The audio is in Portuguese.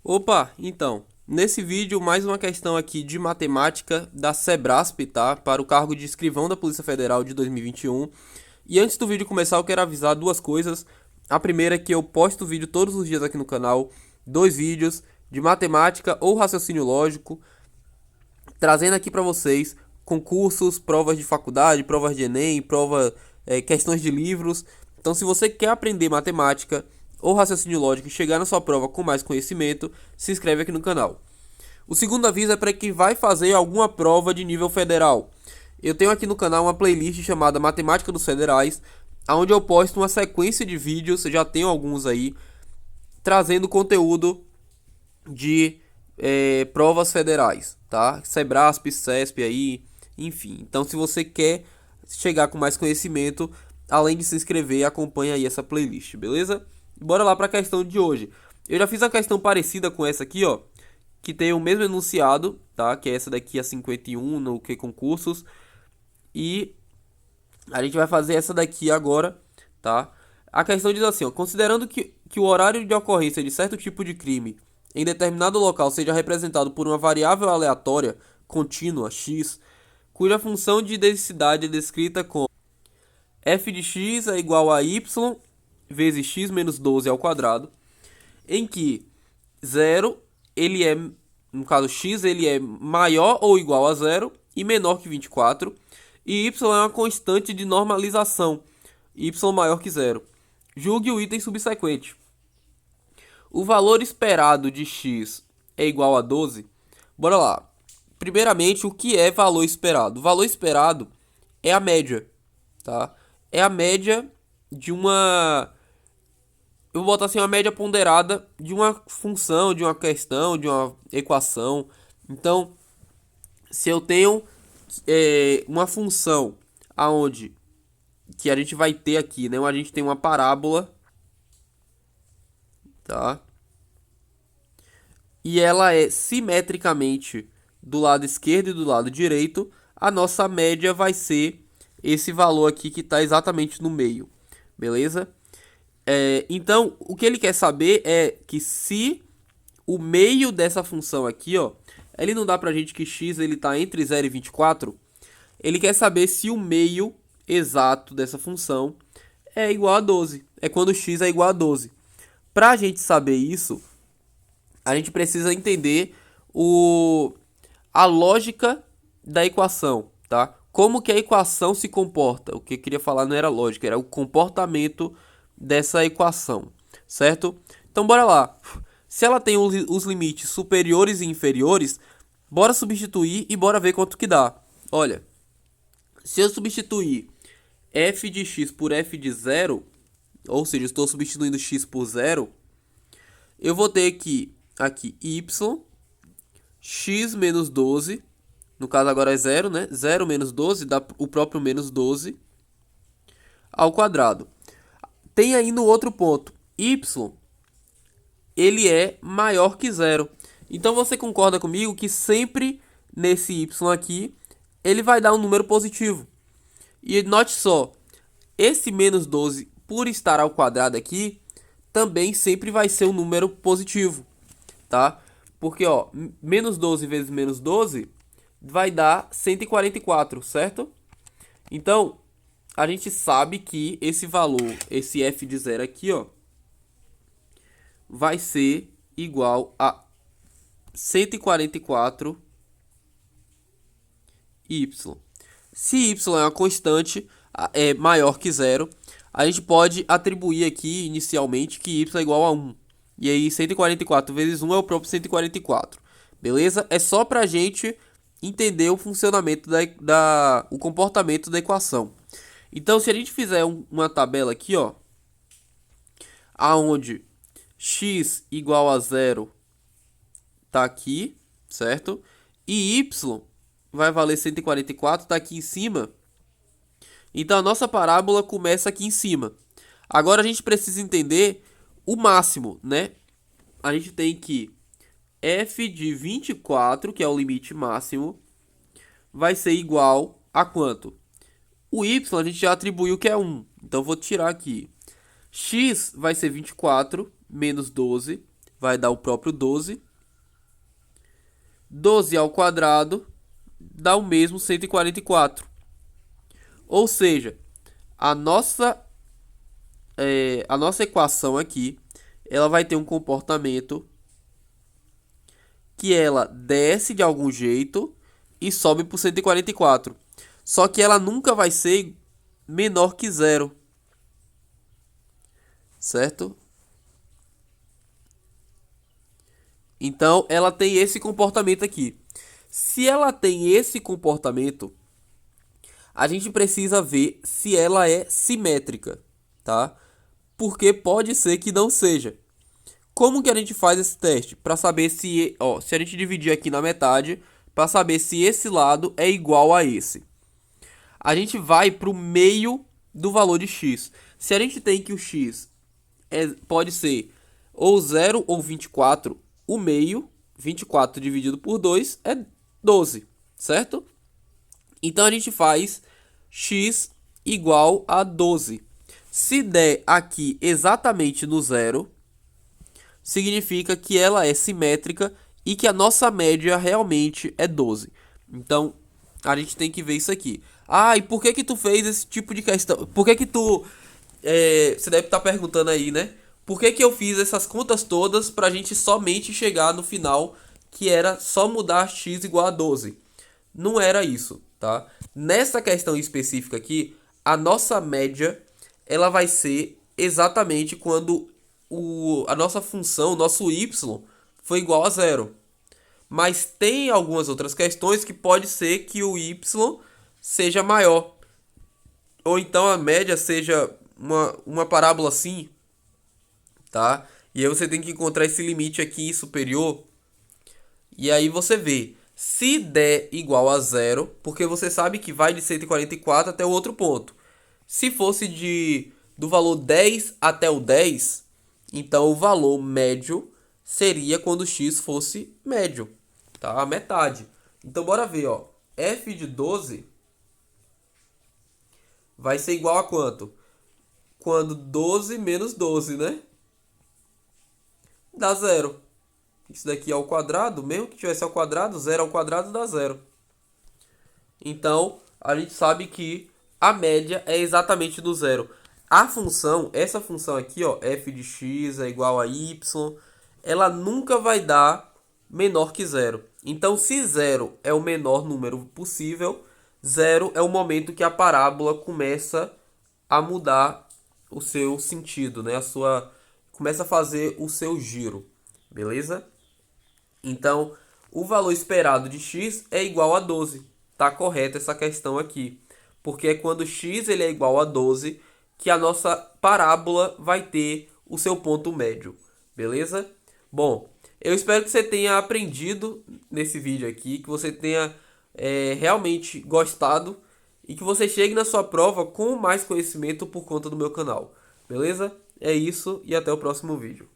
Opa, então, nesse vídeo mais uma questão aqui de matemática da Sebrasp, tá? Para o cargo de escrivão da Polícia Federal de 2021. E antes do vídeo começar, eu quero avisar duas coisas. A primeira é que eu posto vídeo todos os dias aqui no canal, dois vídeos de matemática ou raciocínio lógico, trazendo aqui para vocês concursos, provas de faculdade, provas de Enem, questões de livros. Então, se você quer aprender matemática ou raciocínio lógico e chegar na sua prova com mais conhecimento, se inscreve aqui no canal. O segundo aviso é para quem vai fazer alguma prova de nível federal. Eu tenho aqui no canal uma playlist chamada Matemática dos Federais, onde eu posto uma sequência de vídeos, já tenho alguns aí, trazendo conteúdo de provas federais, tá? Sebrasp, CESP aí, enfim. Então, se você quer chegar com mais conhecimento, além de se inscrever, acompanha aí essa playlist, beleza? Bora lá para a questão de hoje. Eu já fiz uma questão parecida com essa aqui, ó, que tem o mesmo enunciado, tá? Que é essa daqui, a 51, no que concursos. E a gente vai fazer essa daqui agora, tá? A questão diz assim, ó, considerando que o horário de ocorrência de certo tipo de crime em determinado local seja representado por uma variável aleatória contínua, x, cuja função de densidade é descrita como f de x é igual a y vezes x menos 12 ao quadrado, em que zero ele é, no caso x, ele é maior ou igual a zero e menor que 24, e y é uma constante de normalização, y maior que zero. Julgue o item subsequente. O valor esperado de x é igual a 12. Bora lá. Primeiramente, o que é valor esperado? O valor esperado é a média, tá? É a média de uma... Eu vou botar assim, uma média ponderada de uma função, de uma questão, de uma equação. Então, se eu tenho uma função aonde que a gente vai ter aqui, né? A gente tem uma parábola, tá? E ela é simetricamente do lado esquerdo e do lado direito, a nossa média vai ser esse valor aqui que está exatamente no meio, beleza? Então, o que ele quer saber é que se o meio dessa função aqui, ó, ele não dá pra gente que x ele tá entre 0 e 24, ele quer saber se o meio exato dessa função é igual a 12, é quando x é igual a 12. Pra gente saber isso, a gente precisa entender a lógica da equação, tá? Como que a equação se comporta. O que eu queria falar não era lógica, era o comportamento dessa equação, certo? Então bora lá. Se ela tem os limites superiores e inferiores, bora substituir e bora ver quanto que dá. Olha, se eu substituir f de x por f de zero, ou seja, estou substituindo x por zero, eu vou ter que aqui y, x menos 12, no caso agora é zero, né? 0 menos 12 dá o próprio menos 12 ao quadrado. Tem aí no outro ponto, y, ele é maior que zero. Então você concorda comigo que sempre nesse y aqui, ele vai dar um número positivo. E note só, esse menos 12, por estar ao quadrado aqui, também sempre vai ser um número positivo, tá? Porque, ó, menos 12 vezes menos 12 vai dar 144, certo? Então, a gente sabe que esse valor, esse f de zero aqui, ó, vai ser igual a 144y. Se y é uma constante é maior que zero, a gente pode atribuir aqui inicialmente que y é igual a 1. E aí 144 vezes 1 é o próprio 144. Beleza? É só pra gente entender o funcionamento o comportamento da equação. Então, se a gente fizer uma tabela aqui, ó, aonde x igual a zero tá aqui, certo? E y vai valer 144, tá aqui em cima. Então a nossa parábola começa aqui em cima. Agora a gente precisa entender o máximo, né? A gente tem que f de 24, que é o limite máximo, vai ser igual a quanto? O y a gente já atribuiu que é 1, então vou tirar aqui. X vai ser 24 menos 12 vai dar o próprio 12. 12 ao quadrado dá o mesmo 144. Ou seja, a nossa equação aqui, ela vai ter um comportamento que ela desce de algum jeito e sobe para 144. Só que ela nunca vai ser menor que zero, certo? Então, ela tem esse comportamento aqui. Se ela tem esse comportamento, a gente precisa ver se ela é simétrica, tá? Porque pode ser que não seja. Como que a gente faz esse teste? Para saber se, se a gente dividir aqui na metade, para saber se esse lado é igual a esse. A gente vai para o meio do valor de x. Se a gente tem que o x pode ser ou 0 ou 24, o meio, 24 dividido por 2 é 12, certo? Então a gente faz x igual a 12. Se der aqui exatamente no zero, significa que ela é simétrica e que a nossa média realmente é 12. Então, a gente tem que ver isso aqui. Ah, e por que que tu fez esse tipo de questão? Por que que tu... você deve estar perguntando aí, né? Por que que eu fiz essas contas todas pra gente somente chegar no final, que era só mudar x igual a 12? Não era isso, tá? Nessa questão específica aqui, a nossa média, ela vai ser exatamente quando a nossa função, o nosso y, foi igual a zero. Mas tem algumas outras questões que pode ser que o y seja maior. Ou então a média seja uma parábola assim, tá? E aí você tem que encontrar esse limite aqui superior. E aí você vê, se der igual a zero, porque você sabe que vai de 144 até o outro ponto. Se fosse do valor 10 até o 10, então o valor médio seria quando x fosse médio, tá? A metade. Então bora ver, ó. F de 12 vai ser igual a quanto? Quando 12 menos 12, né? Dá zero. Isso daqui é ao quadrado, mesmo que tivesse ao quadrado, 0 ao quadrado dá zero. Então, a gente sabe que a média é exatamente do zero. A função, essa função aqui, ó, f de x é igual a y, ela nunca vai dar menor que zero. Então, se zero é o menor número possível, zero é o momento que a parábola começa a mudar o seu sentido, né? Começa a fazer o seu giro, beleza? Então, o valor esperado de x é igual a 12. Tá correta essa questão aqui. Porque é quando x ele é igual a 12 que a nossa parábola vai ter o seu ponto médio. Beleza? Bom, eu espero que você tenha aprendido nesse vídeo aqui, que você tenha realmente gostado e que você chegue na sua prova com mais conhecimento por conta do meu canal. Beleza? É isso e até o próximo vídeo.